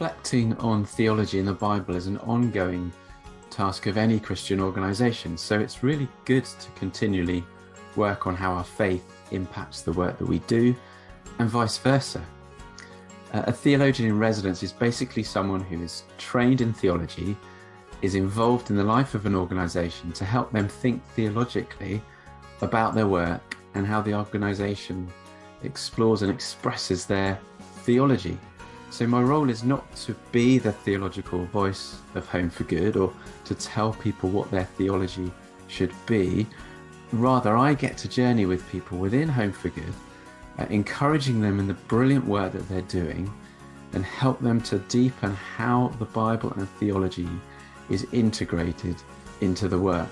reflecting on theology in the Bible is an ongoing task of any Christian organisation, so it's really good to continually work on how our faith impacts the work that we do, and vice versa. A theologian in residence is basically someone who is trained in theology, is involved in the life of an organisation to help them think theologically about their work and how the organisation explores and expresses their theology. So my role is not to be the theological voice of Home for Good or to tell people what their theology should be. Rather, I get to journey with people within Home for Good, encouraging them in the brilliant work that they're doing, and help them to deepen how the Bible and theology is integrated into the work.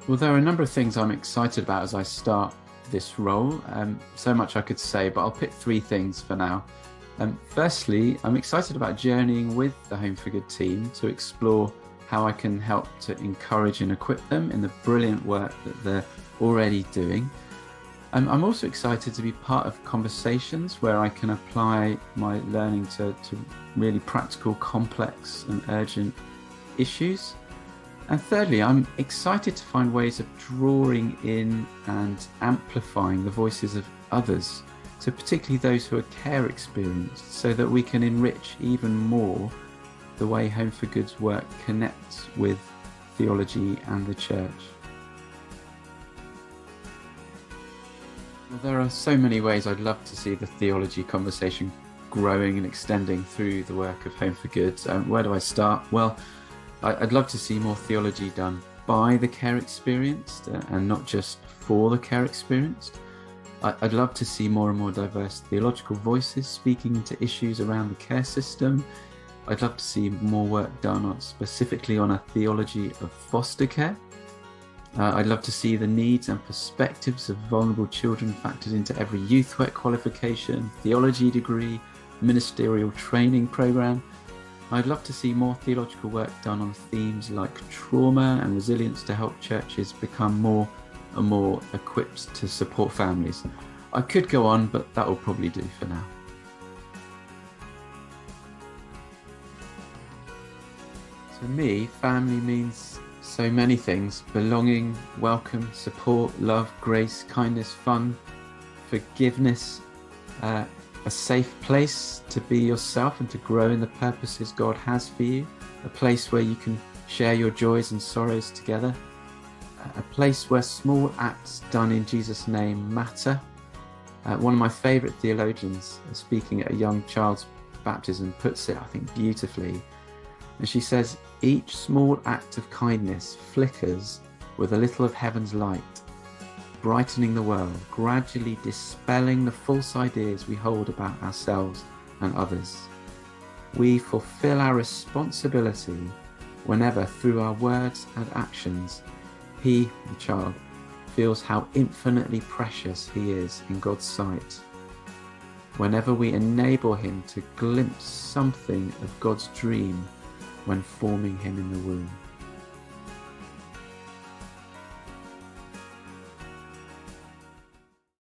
Well, there are a number of things I'm excited about as I start this role. So much I could say, but I'll pick three things for now. Firstly, I'm excited about journeying with the Home for Good team to explore how I can help to encourage and equip them in the brilliant work that they're already doing. I'm also excited to be part of conversations where I can apply my learning to really practical, complex and urgent issues. And thirdly, I'm excited to find ways of drawing in and amplifying the voices of others, so particularly those who are care experienced, so that we can enrich even more the way Home for Good's work connects with theology and the church. Well, there are so many ways I'd love to see the theology conversation growing and extending through the work of Home for Good. Where do I start? Well, I'd love to see more theology done by the care experienced and not just for the care experienced. I'd love to see more and more diverse theological voices speaking into issues around the care system. I'd love to see more work done specifically on a theology of foster care. I'd love to see the needs and perspectives of vulnerable children factored into every youth work qualification, theology degree, ministerial training programme. I'd love to see more theological work done on themes like trauma and resilience to help churches become more and more equipped to support families. I could go on, but that will probably do for now. To me, family means so many things: belonging, welcome, support, love, grace, kindness, fun, forgiveness, a safe place to be yourself and to grow in the purposes God has for you, a place where you can share your joys and sorrows together, a place where small acts done in Jesus' name matter. One of my favourite theologians, speaking at a young child's baptism, puts it, I think, beautifully. And she says, "Each small act of kindness flickers with a little of heaven's light, brightening the world, gradually dispelling the false ideas we hold about ourselves and others. We fulfill our responsibility whenever, through our words and actions, he, the child, feels how infinitely precious he is in God's sight. Whenever we enable him to glimpse something of God's dream when forming him in the womb."